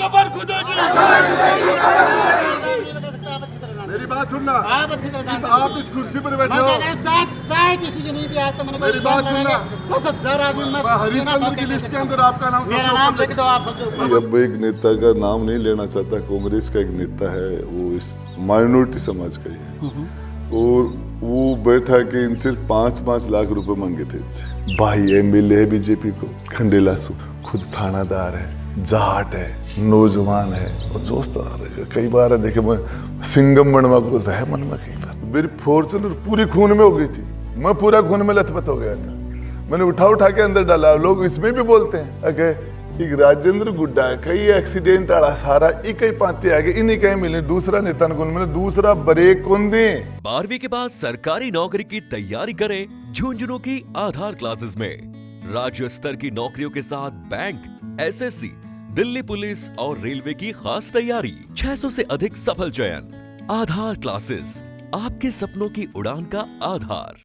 Cover खुदेगी। मेरी बात सुनना, आप इस कुर्सी पर बैठे हो, किसी की नहीं भी आता मैंने मेरी बात सुनना, 10,000 आदमी हरिश्चंद्र की लिस्ट के अंदर आपका नाम मेरा नाम लिख दो आप सबसे ऊपर। अब एक नेता का नाम नहीं लेना चाहता, कांग्रेस का एक नेता है, वो इस माइनॉरिटी समाज का ही है, और वो बैठा के इन सिर्फ 5-5 लाख रुपए मांगे थे इनसे। भाई एमएलए है बीजेपी को, खंडेला सु खुद थानादार है, जाट है, नौजवान है और दोस्तदार है। कई बार देखे मैं सिंगम बनवा को बोलता है मन में, कई बार मेरी फॉर्चूनर पूरी खून में हो गई थी, मैं पूरा खून में लथपथ हो गया था, मैंने उठा के अंदर डाला। लोग इसमें भी बोलते हैं अगे एक राजेंद्र गुड्डा है, कई एक्सीडेंट आला सारा एक ही पाते आगे इन्हीं कहीं मिले, दूसरा नेता कौन मिले, दूसरा ब्रेक कौन दे। 12वीं के बाद सरकारी नौकरी की तैयारी करें झुंझुनू की आधार क्लासेस में। राज्य स्तर की नौकरियों के साथ बैंक, एसएससी, दिल्ली पुलिस और रेलवे की खास तैयारी। 600 से अधिक सफल चयन। आधार क्लासेस, आपके सपनों की उड़ान का आधार।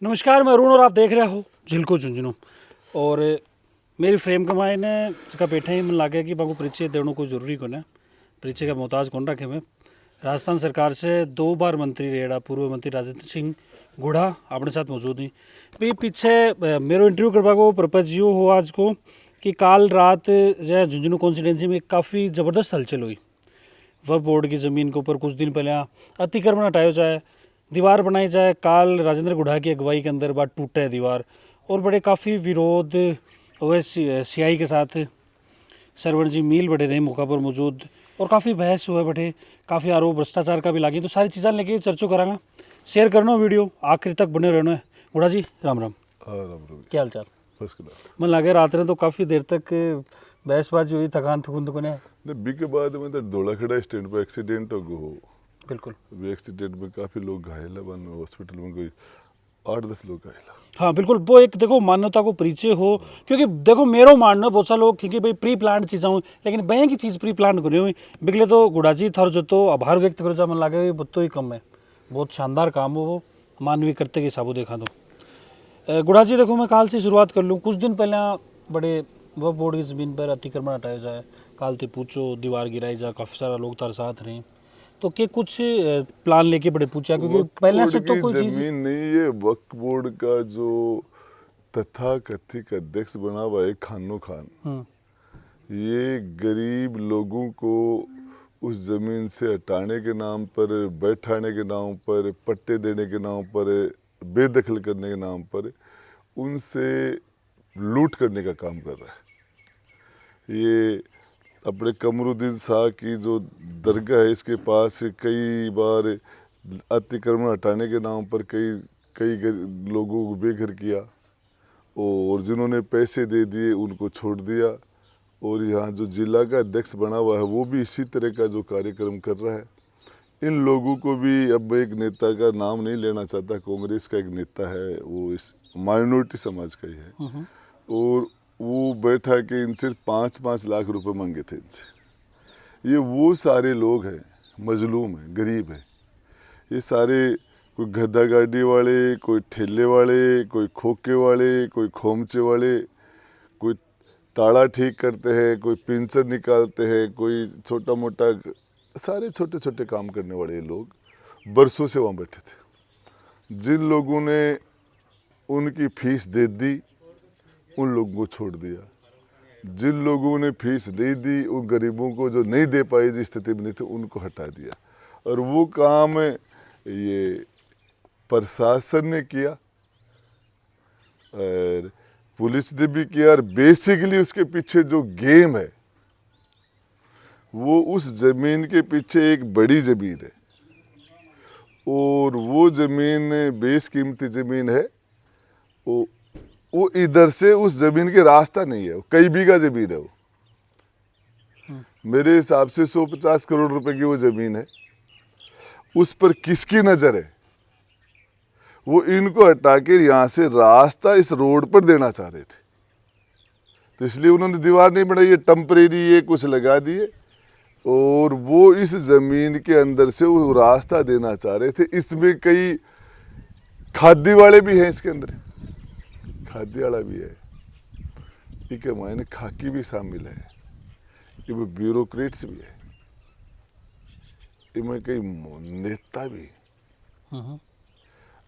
नमस्कार, मैं अरुण और आप देख रहे हो झिलको झुंझुनू। और मेरी फ्रेम कमाए ने जगह बैठे ही मन लागे कि बाबू परिचय देने को जरूरी कौन है, परिचय का मोहताज कौन रखे। मैं राजस्थान सरकार से 2 बार मंत्री रेड़ा पूर्व मंत्री राजेंद्र सिंह गुढ़ा अपने साथ मौजूद नहीं। भाई पीछे मेरो इंटरव्यू करवा को पर्पज यो हो आज को कि काल रात जो झुंझुनू कॉन्स्टिट्यूंसी में काफ़ी ज़बरदस्त हलचल हुई। वह बोर्ड की ज़मीन के ऊपर कुछ दिन पहले अतिक्रमण हटाया जाए, दीवार बनाई जाए। काल राजेंद्र गुढ़ा की अगुवाई के अंदर बात टूटे है दीवार, और बड़े काफ़ी विरोध हुए सीआई के साथ। सरवण जी मील बड़े रहे मौका पर मौजूद, और काफ़ी बहस हुए बैठे, काफ़ी आरोप भ्रष्टाचार का भी लागे। तो सारी चीज़ें लेके चर्चो करांगा, शेयर करना वीडियो आखिर तक बने रहना है। गुढ़ा जी राम राम। क्या हाल चाल? मन लगे रात ने तो काफ़ी देर तक बहसबाजी हुई, थकान थकून तो कोने बी के बाद में तो डोला खड़ा स्टैंड पर एक्सीडेंट हो गया। बिल्कुल, एक्सीडेंट में काफ़ी लोग घायल है, वन हॉस्पिटल में कोई 8-10 लोग घायल है। हाँ बिल्कुल, वो एक देखो मान्यता को परिचय हो, क्योंकि देखो मेरो मानना बहुत सारे लोग क्योंकि भाई प्री प्लान चीज़ें हुई, लेकिन बैंक की चीज़ प्री प्लान को नहीं हुई। बिगले तो गुड़ा जी थर जो तो आभार व्यक्त करो जा मन लागे बहुत तो ही कम है, बहुत शानदार काम हो वो मानवीय करते के हिसाबों देखा तो। गुड़ा जी देखो मैं काल से शुरुआत कर लूँ। कुछ दिन पहले बड़े वह बोर्ड की ज़मीन पर अतिक्रमण हटाया जाए, काल ते पूछो दीवार गिराई जा, काफ़ी सारा लोग तार साथ रहे, तो क्या कुछ प्लान लेके बड़े पूछा, क्योंकि पहले से तो कोई चीज़ जमीन नहीं, ये वक्फ बोर्ड का जो तथाकथित अध्यक्ष बना हुआ है खानो खान, ये गरीब लोगों को उस जमीन से हटाने के नाम पर, बैठाने के नाम पर, पट्टे देने के नाम पर, बेदखल करने के नाम पर उनसे लूट करने का काम कर रहा है। ये अपने कमरुद्दीन शाह की जो दरगाह है, इसके पास कई बार अतिक्रमण हटाने के नाम पर कई लोगों को बेघर किया, और जिन्होंने पैसे दे दिए उनको छोड़ दिया। और यहाँ जो जिला का अध्यक्ष बना हुआ है वो भी इसी तरह का जो कार्यक्रम कर रहा है। इन लोगों को भी, अब एक नेता का नाम नहीं लेना चाहता, कांग्रेस का एक नेता है, वो इस माइनॉरिटी समाज का ही है, और वो बैठा के इन सिर्फ 5-5 लाख रुपए मांगे थे इनसे। ये वो सारे लोग हैं, मजलूम हैं, गरीब हैं। ये सारे कोई गधा गाड़ी वाले, कोई ठेले वाले, कोई खोखे वाले, कोई खोमचे वाले, कोई ताला ठीक करते हैं, कोई पिंचर निकालते हैं, कोई छोटा मोटा, सारे छोटे छोटे काम करने वाले लोग बरसों से वहाँ बैठे थे। जिन लोगों ने उनकी फीस दे दी उन लोगों को छोड़ दिया, जिन लोगों ने फीस नहीं दी उन गरीबों को जो नहीं दे पाई, जिस स्थिति में नहीं थे, उनको हटा दिया। और वो काम ये प्रशासन ने किया और पुलिस ने भी किया, और बेसिकली उसके पीछे जो गेम है वो उस जमीन के पीछे एक बड़ी जमीन है, और वो जमीन बेशकीमती जमीन है। वो इधर से उस जमीन के रास्ता नहीं है, कई बीघा जमीन है वो। मेरे हिसाब से 150 करोड़ रुपए की वो जमीन है। उस पर किसकी नजर है? वो इनको हटा के यहाँ से रास्ता इस रोड पर देना चाह रहे थे, तो इसलिए उन्होंने दीवार नहीं बनाई, ये टेम्परेरी ये कुछ लगा दिए, और वो इस जमीन के अंदर से वो रास्ता देना चाह रहे थे। इसमें कई खादी वाले भी हैं, इसके अंदर खादी वाला भी है, ठीक है, मायने खाकी भी शामिल है। इनमें ब्यूरोक्रेट्स भी है, इनमें कई नेता भी।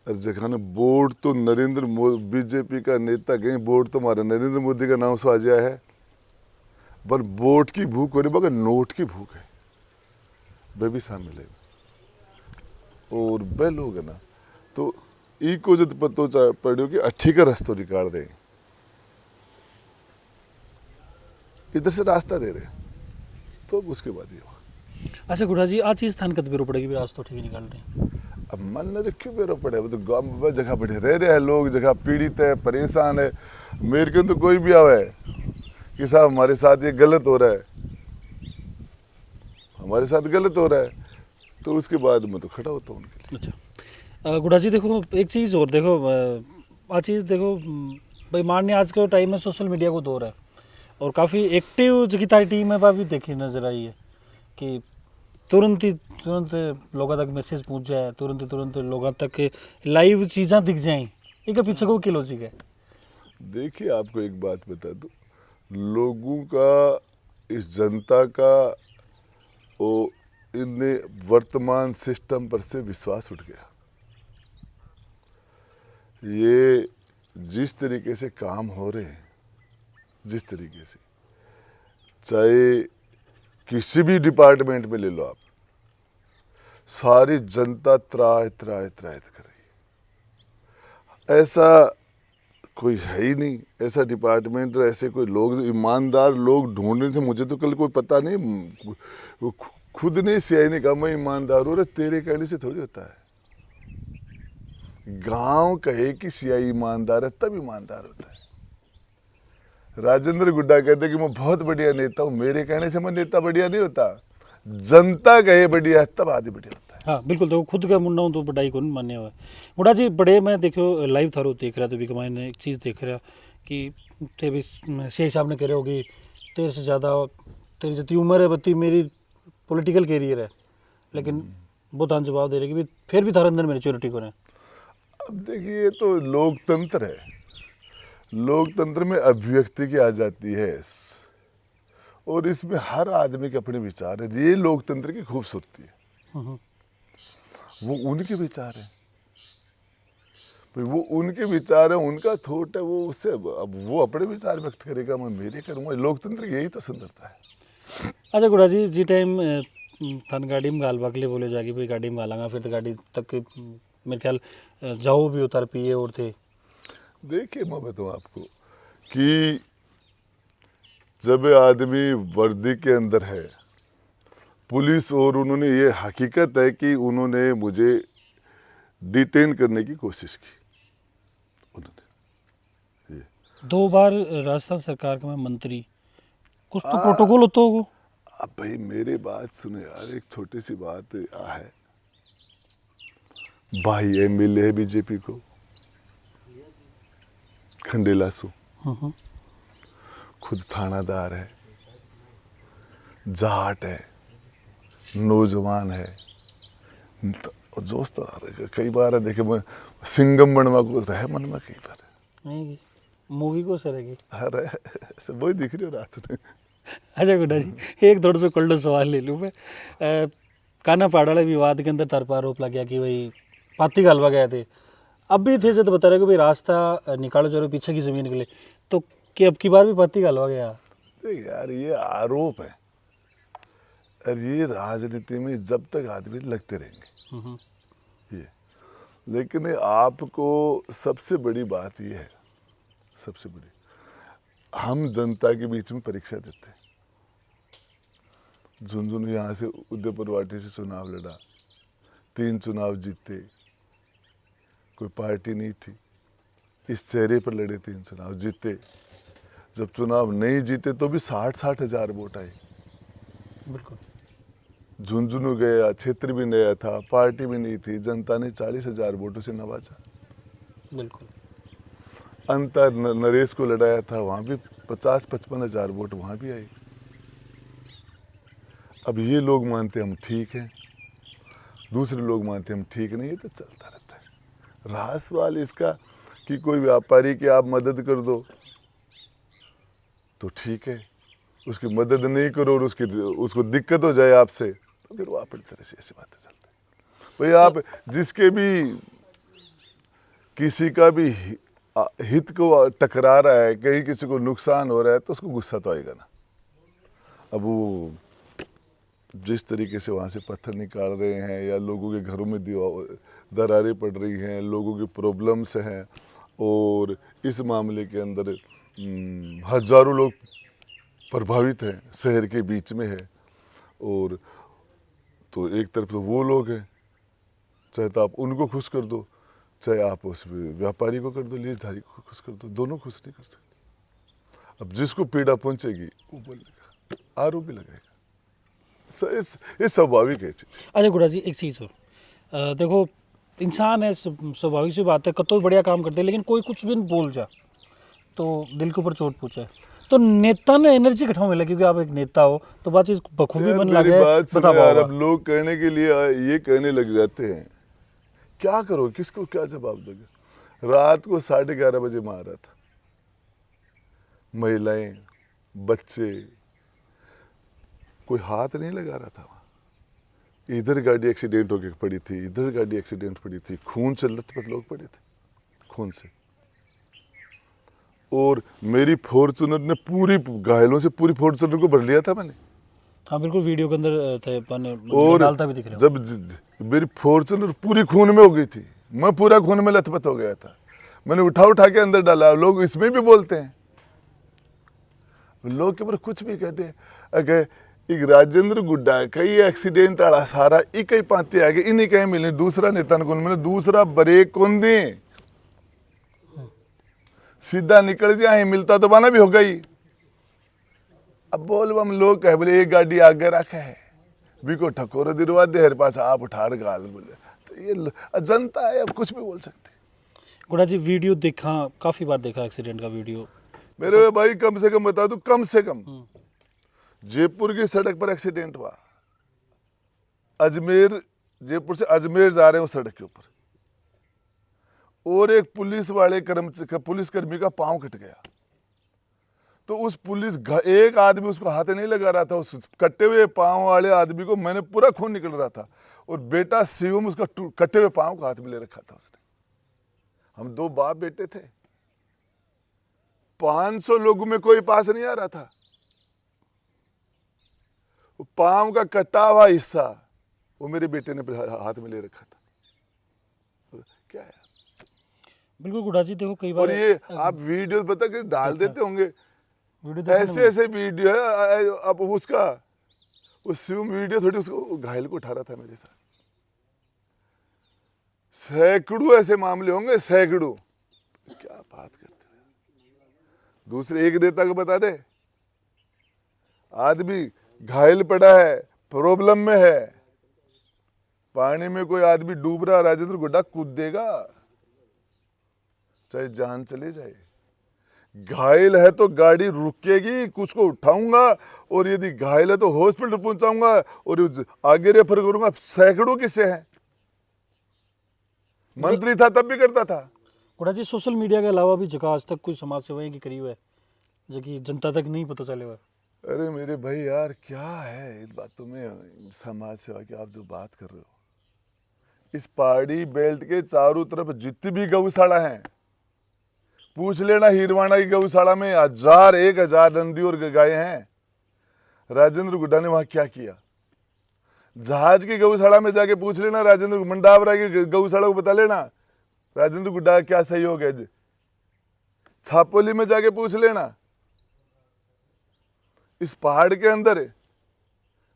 और जगह ने बोर्ड तो नरेंद्र मोदी बीजेपी का नेता कहीं बोर्ड तो हमारा नरेंद्र मोदी का नाम सो आ जाया है, पर वोट की भूख हो रही, मगर नोट की भूख है, वह भी शामिल है। और वह लोग है ना, तो ई को जब पतो पड़ो कि अच्छी का रास्ता निकाल रहे, इधर से रास्ता दे रहे, तो उसके बाद ये हुआ। अच्छा गुड़ा जी, आज चीज़ थान कद बेरो पड़ेगी भी, आज तो ठीक ही निकाल रहे हैं। अब मन ने तो क्यों बेरो पड़े, वो तो गाँव में जगह बैठे रह रहे हैं लोग, जगह पीड़ित है, परेशान है। मेरे को तो कोई भी आवे कि साहब हमारे साथ ये गलत हो रहा है, हमारे साथ गलत हो रहा है, तो उसके बाद मैं तो खड़ा होता हूँ उनके लिए। अच्छा गुड़ा जी, देखो एक चीज़ और देखो, आज चीज़ देखो भाई, माननीय आज के टाइम में सोशल मीडिया को दौर है और काफ़ी एक्टिव जो तारी टीम है भी देखी नजर आई है कि तुरंत लोगों तक मैसेज पहुंच जाए, तुरंत लोगों तक लाइव चीज़ें दिख जाएं, इनके पीछे को क्या लॉजिक है? देखिए आपको एक बात बता दूं, लोगों का, इस जनता का वो इनने वर्तमान सिस्टम पर से विश्वास उठ गया। ये जिस तरीके से काम हो रहे हैं, जिस तरीके से, चाहे किसी भी डिपार्टमेंट में ले लो आप, सारी जनता त्राह कर रही है। ऐसा कोई है ही नहीं, ऐसा डिपार्टमेंट, ऐसे कोई लोग, ईमानदार लोग ढूंढने से मुझे तो कल कोई पता नहीं, वो खुद ने सीआई ने कहा मैं ईमानदार हूँ, तेरे कहने से थोड़ी होता है। गांव कहे कि सीआई ईमानदार है तब ईमानदार होता है। राजेंद्र गुड्डा कहते कि मैं बहुत बढ़िया नेता हूँ, मेरे कहने से मैं नेता बढ़िया नहीं होता, जनता कहे बढ़िया तब आदमी बढ़िया होता है। हाँ बिल्कुल, देखो खुद का मुन्ना हूँ तो बढ़ाई को नहीं मान्य हुआ है। गुड़ा जी बड़े, मैं देखो लाइव थारो देख रहा, तो भी कमाई ने एक चीज़ देख रहा कि ते भी सी साहब ने कह रहे हो कि तेरे से ज़्यादा तेरी जितनी उम्र है बत्ती मेरी पॉलिटिकल कैरियर है, लेकिन वो तान जवाब दे रहे कि भी फिर भी थारे अंदर मेच्योरिटी को है। अब देखिए, ये तो लोकतंत्र है, लोकतंत्र में अभिव्यक्ति की आ जाती है और इसमें हर आदमी के अपने विचार है। ये लोकतंत्र की खूबसूरती है, वो उनके विचार है, वो उनके विचार है, उनका थॉट है, वो उससे अब वो अपने विचार व्यक्त करेगा, मैं मेरे करूँगा। लोकतंत्र की यही तो सुंदरता है। अच्छा गुड़ा जी, जी टाइम थान गाड़ी में गालबा के लिए बोले जाके भाई गाड़ी में गालांगा, फिर तो गाड़ी तक मेरे ख्याल जाओ भी उतार पिए और थे। देखिए मैं बताऊँ आपको कि जब आदमी वर्दी के अंदर है, पुलिस, और उन्होंने ये हकीकत है कि उन्होंने मुझे डिटेन करने की कोशिश की, उन्होंने ये 2 बार राजस्थान सरकार का मैं मंत्री, कुछ तो प्रोटोकॉल होता होगा। अब भाई मेरी बात सुनो यार, एक छोटी सी बात है, भाई एमएलए है बीजेपी को, खंडेला सु, खुद थानादार है, जाट है, नौजवान है, तो जोश तो आ रहा है। कई बार है देखे, मैं सिंगम बनवा को रहे मन में कई बार नहीं मूवी को सरेगी। अरे सब वही दिख रही हो रात में। अच्छा गुड्डा जी, एक थोड़ा सा कल्डो सवाल ले लूँ मैं। काना पाड़ाले विवाद के अंदर तरपा आरोप लग गया कि भाई पाती गालवा गए थे, अब भी थे जो बता रहे कि भाई रास्ता निकालो जो पीछे की ज़मीन के लिए, तो कि अब की बार भी पाती गालवा गया? देख यार, ये आरोप है और ये राजनीति में जब तक आदमी लगते रहेंगे ये। लेकिन आपको सबसे बड़ी बात ये है, सबसे बड़ी, हम जनता के बीच में परीक्षा देते। झुंझुनू यहाँ से उदयपुर वाटी से चुनाव लड़ा, 3 चुनाव जीते, कोई पार्टी नहीं थी, इस चेहरे पर लड़े, 3 चुनाव जीते। जब चुनाव नहीं जीते तो भी 60-60 हज़ार वोट आए। बिल्कुल। झुंझुनू गया, क्षेत्र भी नया था, पार्टी भी नहीं थी, जनता ने 40 हज़ार वोटों से नवाजा। बिल्कुल। अंतर नरेश को लड़ाया था, वहाँ भी 50-55 हज़ार वोट वहाँ भी आए। अब ये लोग मानते हम ठीक हैं, दूसरे लोग मानते हम ठीक नहीं, ये तो चलता रहता है। रहा सवाल इसका कि कोई व्यापारी की आप मदद कर दो तो ठीक है, उसकी मदद नहीं करो और उसको दिक्कत हो जाए आपसे, तो फिर वो अपनी तरह से ऐसी बातें चलती हैं। भाई आप जिसके भी किसी का भी हित को टकरा रहा है, कहीं किसी को नुकसान हो रहा है, तो उसको गुस्सा तो आएगा ना। अब वो जिस तरीके से वहाँ से पत्थर निकाल रहे हैं या लोगों के घरों में दरारें पड़ रही हैं, लोगों की प्रॉब्लम्स हैं, और इस मामले के अंदर हजारों लोग प्रभावित हैं, शहर के बीच में है। और तो एक तरफ तो वो लोग हैं, चाहे तो आप उनको खुश कर दो, चाहे आप उस व्यापारी को कर दो, लीजधारी को खुश कर दो, दोनों खुश नहीं कर सकते। अब जिसको पीड़ा पहुंचेगी वो बोलेगा, आरोप भी लगाएगा। ये स्वाभाविक है चीज। अच्छा गुड़ा जी, एक चीज़ और देखो, इंसान है, स्वाभाविक सी बात है, कतो भी बढ़िया काम करते हैं, लेकिन कोई कुछ भी बोल जा तो दिल के ऊपर चोट पहुंचे। तो नेता ने एनर्जी कितना मिला, क्योंकि आप एक नेता हो, तो बात चीज बखूबी मन लगे बता यार, अब लोग कहने के लिए ये कहने लग जाते हैं, क्या करो, किसको क्या जवाब दोगे। रात को 11:30 बजे मारा था, महिलाएं, बच्चे, कोई हाथ नहीं लगा रहा था वहां। इधर गाड़ी एक्सीडेंट होके पड़ी थी, इधर गाड़ी एक्सीडेंट पड़ी थी, खून से लथपथ लोग पड़े थे खून से। और मेरी फॉर्च्यूनर ने पूरी घायलों से पूरी फॉर्च्यूनर को भर लिया था मैंने। हाँ बिल्कुल, वीडियो के अंदर थे, और डालता भी दिख रहा जब मेरी फॉर्च्यूनर पूरी खून में हो गई थी, मैं पूरा खून में लथपथ हो गया था, मैंने उठा के अंदर डाला। लोग इसमें भी बोलते हैं, लोग के ऊपर कुछ भी कहते हैं। अगर एक राजेंद्र गुड्डा कई एक्सीडेंट आला सारा एक ही पाते आगे इन्हीं कहीं मिले, दूसरा नेता को मैंने दूसरा ब्रेक कौन दे, सीधा निकल जाए, मिलता तो बना भी हो गई। अब बोल हम लोग कहे बोले एक गाड़ी आगे रखे है, बिको ठकोर दिलवा दे, हर पास आप उठा गाल बोले, तो ये जनता है, अब कुछ भी बोल सकते। गुड़ा जी, वीडियो देखा, काफी बार देखा एक्सीडेंट का वीडियो। मेरे भाई कम से कम बता दूं, कम से कम जयपुर की सड़क पर एक्सीडेंट हुआ, अजमेर, जयपुर से अजमेर जा रहे हैं उस सड़क के ऊपर, और एक पुलिसकर्मी का पांव कट गया। तो उस एक आदमी उसको हाथ नहीं लगा रहा था, उस कटे हुए पांव वाले आदमी को मैंने पूरा खून निकल रहा था, और बेटा शिवम उसका कटे हुए पांव को हाथ में ले रखा था उसने। हम 2 बाप बेटे थे, 500 लोगों में कोई पास नहीं आ रहा था। पांव का कटा हुआ हिस्सा वो मेरे बेटे ने हाथ में ले रखा था। क्या है बिल्कुल गुड़ा जी, देखो कई बार, और ये आप वीडियो पता कि डाल देते होंगे, ऐसे वीडियो है। अब उसका वो शिवम वीडियो थोड़ी उसको घायल को उठा रहा था मेरे साथ। सैकड़ों ऐसे मामले होंगे, सैकड़ों। क्या बात करते हैं। दूसरे एक नेता को बता दे, आदमी घायल पड़ा है, प्रॉब्लम में है, पानी में कोई आदमी डूब रहा, राजेंद्र गुड्डा कूद देगा, चाहे जान चले जाए। घायल है तो गाड़ी रुकेगी, कुछ को उठाऊंगा, और यदि घायल है तो हॉस्पिटल पहुंचाऊंगा, और आगे रेफर करूंगा। सैकड़ों किस्से हैं। मंत्री था तब भी करता था। गुड़ा जी, सोशल मीडिया के अलावा भी जगह आज तक कोई समाज सेवाएं की करीब है जो कि जनता तक नहीं पता चले हुआ। अरे मेरे भाई यार, क्या है इन बातों में समाज सेवा की आप जो बात कर रहे हो। इस पहाड़ी बेल्ट के चारों तरफ जितनी भी गौशाला हैं, पूछ लेना, हीरवाना की गौशाला में 1000-1000 नंदी और गायें हैं। राजेंद्र गुड्डा ने वहां क्या किया? जहाज की गौशाला में जाके पूछ लेना, राजेंद्र मंडावरा की गौशाला को बता लेना राजेंद्र गुड्डा का क्या सहयोग है। छापोली में जाके पूछ लेना। इस पहाड़ के अंदर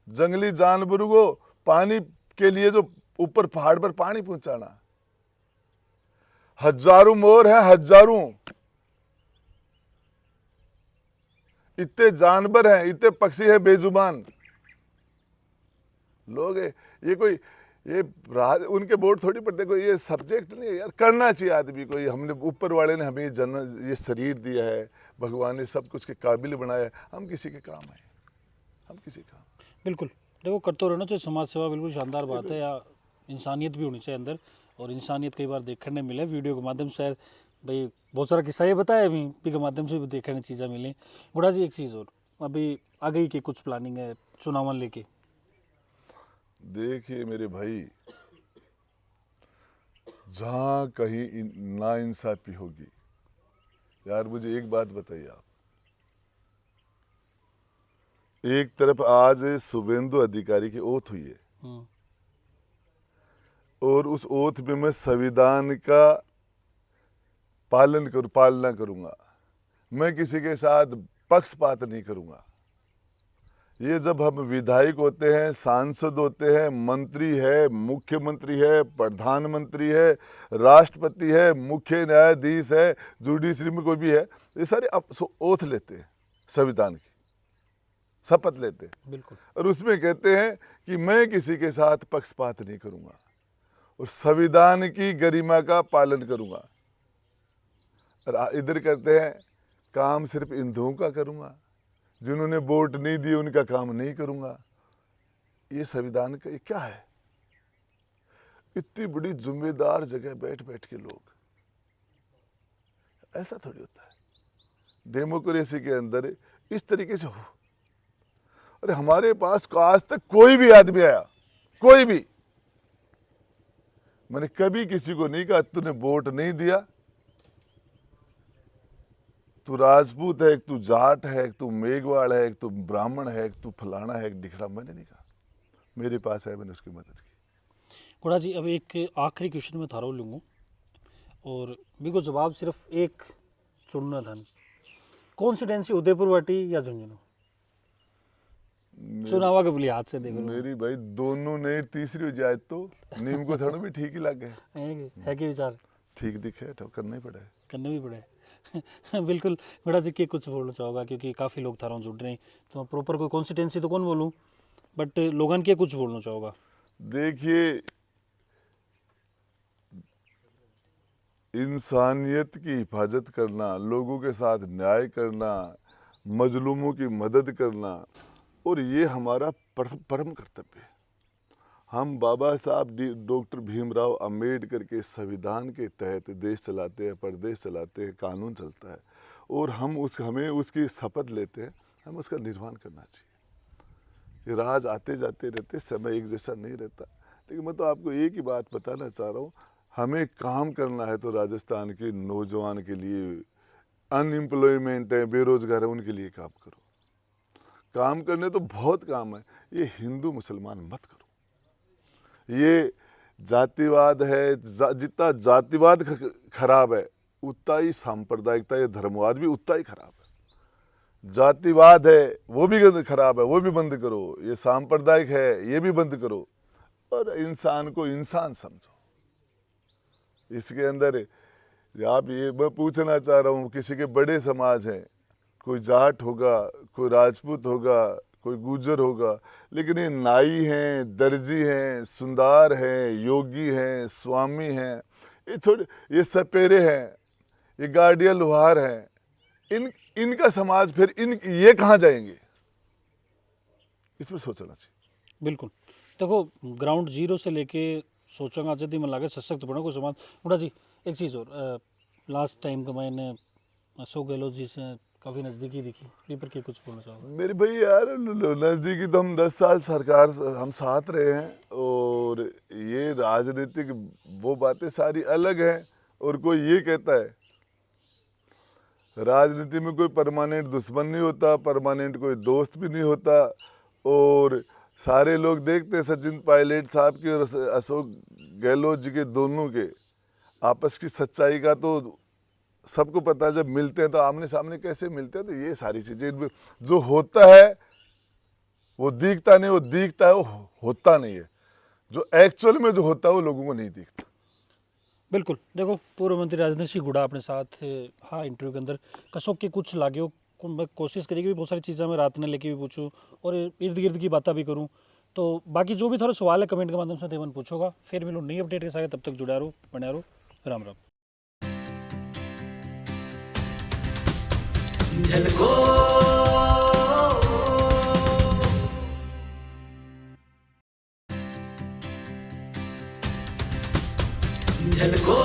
जंगली जानवरों को पानी के लिए जो ऊपर पहाड़ पर पानी पहुंचाना, हजारों मोर हैं, हजारों, इतने जानवर हैं, इतने पक्षी हैं बेजुबान लोग। ये उनके बोर्ड थोड़ी पड़ते, कोई ये सब्जेक्ट नहीं है यार, करना चाहिए आदमी को। ये हमने ऊपर वाले ने हमें ये शरीर दिया है, भगवान ने सब कुछ के काबिल बनाया है, हम किसी के काम आए, हम किसी काम। बिल्कुल, देखो करते रहना चाहिए समाज सेवा, बिल्कुल शानदार बात है। या इंसानियत भी होनी चाहिए अंदर, और इंसानियत कई बार देखने मिले वीडियो के माध्यम से। भाई बहुत सारा किस्सा ये बताया अभी के माध्यम से भी देखने चीज़ें मिली। गुड़ा जी, एक चीज़ और, अभी आगे की कुछ प्लानिंग है चुनावन लेके? देखिए मेरे भाई, जहाँ कहीं नाइंसाफी होगी, यार मुझे एक बात बताइए आप, एक तरफ आज शुभेंदु अधिकारी की ओथ हुई है और उस ओथ में मैं संविधान का पालना करूंगा, मैं किसी के साथ पक्षपात नहीं करूंगा। ये जब हम विधायक होते हैं, सांसद होते हैं, मंत्री है, मुख्यमंत्री है, प्रधानमंत्री है, राष्ट्रपति है, मुख्य न्यायाधीश है, जुडिशरी में कोई भी है, ये सारे ओथ लेते हैं, संविधान की शपथ लेते हैं। बिल्कुल। और उसमें कहते हैं कि मैं किसी के साथ पक्षपात नहीं करूंगा और संविधान की गरिमा का पालन करूंगा। और इधर कहते हैं काम सिर्फ हिंदुओं का करूंगा, जिन्होंने वोट नहीं दिए उनका काम नहीं करूंगा। ये संविधान का ये क्या है? इतनी बड़ी जिम्मेदार जगह बैठ बैठ के लोग, ऐसा थोड़ी होता है डेमोक्रेसी के अंदर इस तरीके से हो। अरे हमारे पास आज तक कोई भी आदमी आया, कोई भी, मैंने कभी किसी को नहीं कहा तूने वोट नहीं दिया, तू राजपूत है, तू जाट है, तू मेघवाड़ है, तू ब्राह्मण है, तू फलाना है, दिखड़ा, मैंने नहीं कहा। मेरे पास है, मैंने उसकी मदद की। गुड़ा जी, अब एक आखिरी क्वेश्चन में थारो लूँगा और बिल्कुल जवाब सिर्फ एक चुनना था। कॉन्स्टिट्यूंसी उदयपुर वाटी या झुंझुनू? चुनावा के बोली हाथ से देखो मेरी भाई दोनों ने तीसरी हो जाए तो नीम को थोड़ा भी ठीक ही लगे है कि विचार ठीक दिखे तो करना ही पड़ा है, करने भी पड़े। बिल्कुल। गुड़ा जी के कुछ बोलना चाहोगा, क्योंकि काफ़ी लोग थारों जुड़ रहे हैं, तो प्रॉपर कोई कॉन्स्टिट्यूंसी तो कौन बोलूँ, बट लोगन के कुछ बोलना चाहोगा? देखिए इंसानियत की हिफाजत करना, लोगों के साथ न्याय करना, मजलूमों की मदद करना, और ये हमारा परम कर्तव्य है। हम बाबा साहब डॉक्टर भीमराव अंबेडकर के संविधान के तहत देश चलाते हैं, प्रदेश चलाते हैं, कानून चलता है, और हमें उसकी शपथ लेते हैं, हम उसका निर्वहन करना चाहिए। ये राज आते जाते रहते, समय एक जैसा नहीं रहता, लेकिन मैं तो आपको एक ही बात बताना चाह रहा हूँ, हमें काम करना है तो राजस्थान के नौजवान के लिए, अनएम्प्लॉयमेंट है, बेरोजगार है, उनके लिए काम करो। काम करने तो बहुत काम है, ये हिंदू मुसलमान मत करो। ये जातिवाद है, जितना जातिवाद खराब है उतना ही सांप्रदायिकता या धर्मवाद भी उतना ही खराब है। जातिवाद है वो भी खराब है, वो भी बंद करो। ये सांप्रदायिक है ये भी बंद करो, और इंसान को इंसान समझो। इसके अंदर आप ये मैं पूछना चाह रहा हूँ, किसी के बड़े समाज हैं, कोई जाट होगा, कोई राजपूत होगा, कोई गुजर होगा, लेकिन ये नाई हैं, दर्जी हैं, सुंदार हैं, योगी हैं, स्वामी हैं, ये सपेरे हैं, ये गार्डियन लोहार हैं, इनका समाज फिर ये कहाँ जाएंगे? इसमें सोचना चाहिए। बिल्कुल। देखो ग्राउंड जीरो से लेके सोचूंगा जब मन लगे सशक्त बनो को समाज। मुड़ा जी एक चीज़ और, लास्ट टाइम का मैंने अशोक गहलोत जी से काफ़ी नज़दीकी दिखी, ये पर क्या कुछ बोलना चाहोगे? मेरे भाई यार नज़दीकी तो हम 10 साल सरकार हम साथ रहे हैं, और ये राजनीतिक वो बातें सारी अलग हैं। और कोई ये कहता है राजनीति में कोई परमानेंट दुश्मन नहीं होता, परमानेंट कोई दोस्त भी नहीं होता, और सारे लोग देखते हैं सचिन पायलट साहब के और अशोक गहलोत जी के दोनों के आपस की सच्चाई का तो सबको पता है। जब मिलते हैं तो आमने सामने कैसे मिलते हैं, तो ये सारी चीज़ें जो होता है वो दिखता नहीं, वो दिखता है वो होता नहीं है, जो एक्चुअल में जो होता है वो लोगों को नहीं दिखता। बिल्कुल। देखो पूर्व मंत्री राजेंद्र सिंह गुड़ा अपने साथ हाँ इंटरव्यू के अंदर कसों के कुछ लागे, मैं कोशिश करी कि बहुत सारी चीज़ें मैं रात ने लेके भी पूछूँ और इर्द गिर्द की बातें भी करूँ। तो बाकी जो भी थोड़ा सवाल है कमेंट के माध्यम से तेवन पूछोगा। फिर मिलो नई अपडेट के साथ, तब तक जुड़ा रहो, बने रहो। राम राम। झलको